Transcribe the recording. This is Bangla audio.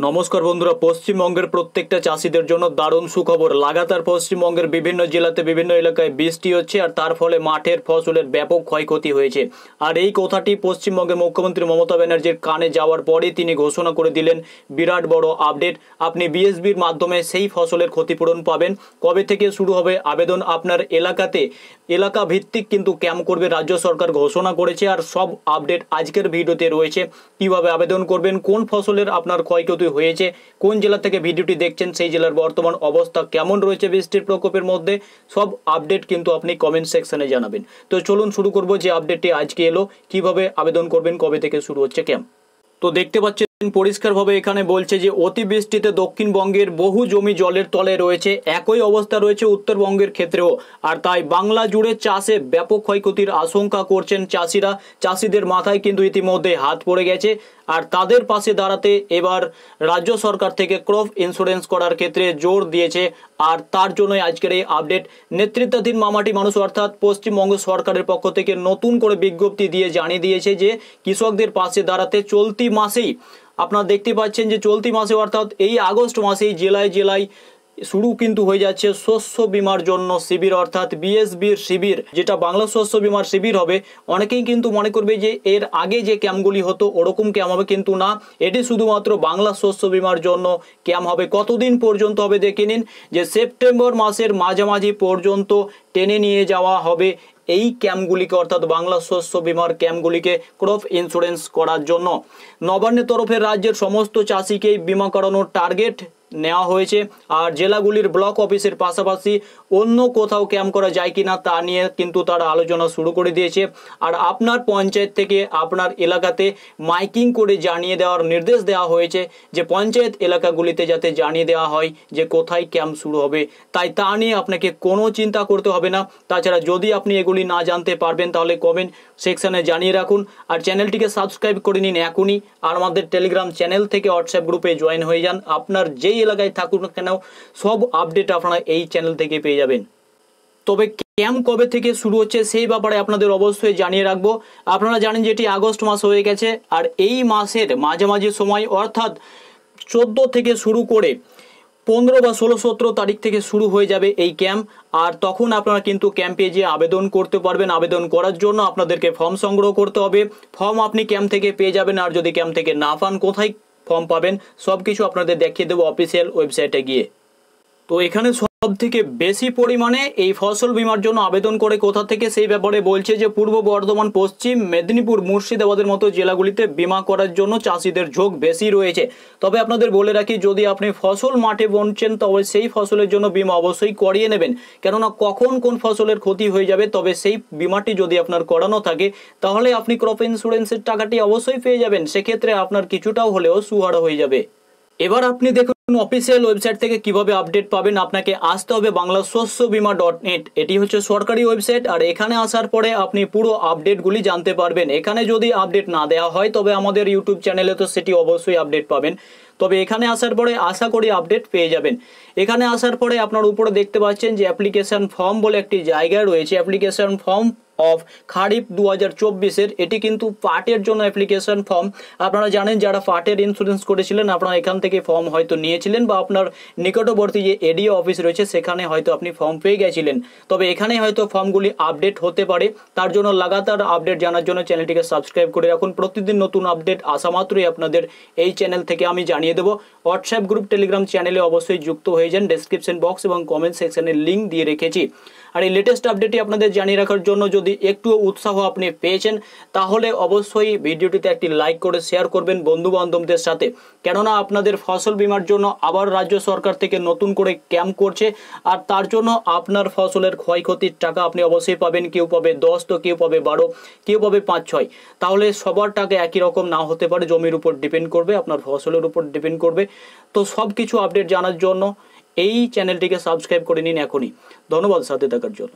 নমস্কার বন্ধুরা, পশ্চিমবঙ্গের প্রত্যেকটা চাষিদের জন্য দারুণ সুখবর। লাগাতার পশ্চিমবঙ্গের বিভিন্ন জেলাতে বিভিন্ন এলাকায় বৃষ্টি হচ্ছে আর তার ফলে মাঠের ফসলের ব্যাপক ক্ষয়ক্ষতি হয়েছে। আর এই কথাটি পশ্চিমবঙ্গের মুখ্যমন্ত্রী মমতা ব্যানার্জির কানে যাওয়ার পরেই তিনি ঘোষণা করে দিলেন বিরাট বড় আপডেট। আপনি বিএসবির মাধ্যমে সেই ফসলের ক্ষতিপূরণ পাবেন। কবে থেকে শুরু হবে আবেদন আপনার এলাকাতে? এলাকা ভিত্তিক কিন্তু ক্যাম্প করবে রাজ্য সরকার ঘোষণা করেছে। আর সব আপডেট আজকের ভিডিওতে রয়েছে। কিভাবে আবেদন করবেন, কোন ফসলের আপনার ক্ষয়ক্ষতি হয়েছে, কোন জেলা থেকে ভিডিওটি দেখছেন, সেই জেলার বর্তমান অবস্থা কেমন রয়েছে বৃষ্টির প্রকোপের মধ্যে, সব আপডেট কিন্তু আপনি কমেন্ট সেকশনে জানাবেন। তো চলুন শুরু করব যে আপডেটটি আজকে এলো, কিভাবে আবেদন করবেন, কবে থেকে শুরু হচ্ছে ক্যাম্প। তো দেখতে পাচ্ছেন পরিষ্কারভাবে এখানে বলছে যে অতিবৃষ্টিতে দক্ষিণবঙ্গের বহু জমি জলের তলে রয়েছে। একই অবস্থা রয়েছে উত্তরবঙ্গের ক্ষেত্রেও। আর তাই বাংলা জুড়ে চাষে ব্যাপক ক্ষয়ক্ষতির আশঙ্কা করছেন চাষিরা। চাষিদের মাথায় কিন্তু ইতিমধ্যে হাত পড়ে গেছে। আর তাদের পাশে দাঁড়াতে এবার রাজ্য সরকার থেকে ক্রপ ইন্স্যুরেন্স করার ক্ষেত্রে জোর দিয়েছে। আর তার জন্যই আজকের এই আপডেট। নেতৃত্বাধীন মামাটি মানুষ অর্থাৎ পশ্চিমবঙ্গ সরকারের পক্ষ থেকে নতুন করে বিজ্ঞপ্তি দিয়ে জানিয়ে দিয়েছে যে কৃষকদের পাশে দাঁড়াতে চলতি মাসেই, আপনারা দেখতে পাচ্ছেন যে চলতি মাসে অর্থাৎ এই আগস্ট মাসেই জেলায় জেলায় শুরু কিন্তু হয়ে যাচ্ছে শস্য বীমার জন্য শিবির, অর্থাৎ বিএসবির শিবির, যেটা বাংলা শস্য বীমার শিবির হবে। অনেকেই কিন্তু মনে করবে যে এর আগে যে ক্যাম্পগুলি হতো ওরকম ক্যাম্প হবে, কিন্তু না, এটি শুধুমাত্র বাংলা শস্য বীমার জন্য ক্যাম্প হবে। কতদিন পর্যন্ত হবে দেখে নিন, যে সেপ্টেম্বর মাসের মাঝামাঝি পর্যন্ত টেনে নিয়ে যাওয়া হবে এই ক্যাম্পগুলিকে, অর্থাৎ বাংলা শস্য বীমার ক্যাম্পগুলিকে ক্রপ ইন্স্যুরেন্স করার জন্য। নবান্নের তরফে রাজ্যের সমস্ত চাষিকেই বীমা করানোর টার্গেট নেওয়া হয়েছে। আর জেলাগুলির ব্লক অফিসের পাশাপাশি অন্য কোথাও ক্যাম্প করা যায় কিনা তা নিয়ে কিন্তু তারা আলোচনা শুরু করে দিয়েছে। আর আপনার পঞ্চায়েত থেকে আপনার এলাকাতে মাইকিং করে জানিয়ে দেওয়ার নির্দেশ দেওয়া হয়েছে, যে পঞ্চায়েত এলাকাগুলিতে যাতে জানিয়ে দেওয়া হয় যে কোথায় ক্যাম্প শুরু হবে। তাই তা নিয়ে আপনাকে কোনো চিন্তা করতে হবে না। তাছাড়া যদি আপনি এগুলি না জানতে পারবেন তাহলে কমেন্ট সেকশনে জানিয়ে রাখুন। আর চ্যানেলটিকে সাবস্ক্রাইব করে নিন এখনই। আর আমাদের টেলিগ্রাম চ্যানেল থেকে হোয়াটসঅ্যাপ গ্রুপে জয়েন হয়ে যান। আপনার যেই এলাকায় থাকুন না কেন সব আপডেট আপনারা এই চ্যানেল থেকে পেয়ে যাবেন। তবে ক্যাম্প কবে থেকে শুরু হচ্ছে সেই ব্যাপারে আপনাদের অবশ্যই জানিয়ে রাখবো। আপনারা জানেন যে এটি আগস্ট মাস হয়ে গেছে। আর এই মাসের মাঝামাঝি সময় অর্থাৎ 14 থেকে শুরু করে 15 বা 16, 17 তারিখ থেকে শুরু হয়ে যাবে এই ক্যাম্প। আর তখন আপনারা কিন্তু ক্যাম্পে যেয়ে আবেদন করতে পারবেন। আবেদন করার জন্য আপনাদেরকে ফর্ম সংগ্রহ করতে হবে। ফর্ম আপনি ক্যাম্প থেকে পেয়ে যাবেন। আর যদি ক্যাম্প থেকে না পান, কোথায় ফর্ম পাবেন সব কিছু আপনাদের দেখিয়ে দেবো অফিসিয়াল ওয়েবসাইটে গিয়ে। তো এখানে সব থেকে বেশি পরিমাণে এই ফসল বীমার জন্য আবেদন করে কোথা থেকে সেই ব্যাপারে বলছে যে পূর্ব বর্ধমান, পশ্চিম মেদিনীপুর, মুর্শিদাবাদের মতো জেলাগুলিতে বীমা করার জন্য চাষিদের ঝোঁক বেশি রয়েছে। তবে আপনাদের বলে রাখি, যদি আপনি ফসল মাঠে বুনছেন তবে সেই ফসলের জন্য বীমা অবশ্যই করিয়ে নেবেন। কেননা কখন কোন ফসলের ক্ষতি হয়ে যাবে, তবে সেই বীমাটি যদি আপনার করানো থাকে তাহলে আপনি ক্রপ ইন্স্যুরেন্সের টাকাটি অবশ্যই পেয়ে যাবেন। সেক্ষেত্রে আপনার কিছুটাও হলেও সুহারা হয়ে যাবে। এবার আপনি দেখুন অফিসিয়াল ওয়েবসাইট থেকে কিভাবে আপডেট পাবেন। আপনাকে আসতে হবে banglashossobima.net। এটি হচ্ছে সরকারি ওয়েবসাইট। আর এখানে আসার পরে আপনি পুরো আপডেটগুলি জানতে পারবেন। এখানে যদি আপডেট না দেওয়া হয় তবে আমাদের ইউটিউব চ্যানেলে তো সেটি অবশ্যই আপডেট পাবেন। তবে এখানে আসার পরে আশা করি আপডেট পেয়ে যাবেন। এখানে আসার পরে আপনার উপরে দেখতে পাচ্ছেন যে অ্যাপ্লিকেশন ফর্ম বলে একটি জায়গা রয়েছে। অ্যাপ্লিকেশন ফর্ম অফ খারিফ 2024-এর এটি কিন্তু পাটের জন্য অ্যাপ্লিকেশন ফর্ম। আপনারা জানেন যারা পাটের ইন্স্যুরেন্স করেছিলেন আপনারা এখান থেকে ফর্ম হয়তো নিয়েছিলেন, বা আপনার নিকটবর্তী যে এডিও অফিস রয়েছে সেখানে হয়তো আপনি ফর্ম পেয়ে গেছিলেন। তবে এখানে হয়তো ফর্মগুলি আপডেট হতে পারে। তার জন্য লাগাতার আপডেট জানার জন্য চ্যানেলটিকে সাবস্ক্রাইব করে রাখুন। প্রতিদিন নতুন আপডেট আসা মাত্রই আপনাদের এই চ্যানেল থেকে আমি জানিয়ে দেবো। হোয়াটসঅ্যাপ গ্রুপ, টেলিগ্রাম চ্যানেলে অবশ্যই যুক্ত হয়ে যান। ডেসক্রিপশন বক্স এবং কমেন্ট সেকশনে লিঙ্ক দিয়ে রেখেছি। আর এই লেটেস্ট আপডেটটি আপনাদের জানিয়ে রাখার জন্য যদি একটু উৎসাহ আপনি পেয়েছেন তাহলে অবশ্যই ভিডিওটিতে একটি লাইক করে শেয়ার করবেন বন্ধু বান্ধবদের সাথে। কেননা আপনাদের ফসল বীমার জন্য আবার রাজ্য সরকার থেকে নতুন করে ক্যাম্প করছে। আর তার জন্য আপনার ফসলের ক্ষয়ক্ষতির টাকা আপনি অবশ্যই পাবেন। কেউ পাবে 10, তো কেউ পাবে 12, কেউ পাবে 5-6। তাহলে সবার টাকা একই রকম না হতে পারে, জমির উপর ডিপেন্ড করবে, আপনার ফসলের উপর ডিপেন্ড করবে। তো সব কিছু আপডেট জানার জন্য এই চ্যানেলটিকে সাবস্ক্রাইব করে নিন এখনই। ধন্যবাদ সাথে থাকার জন্য।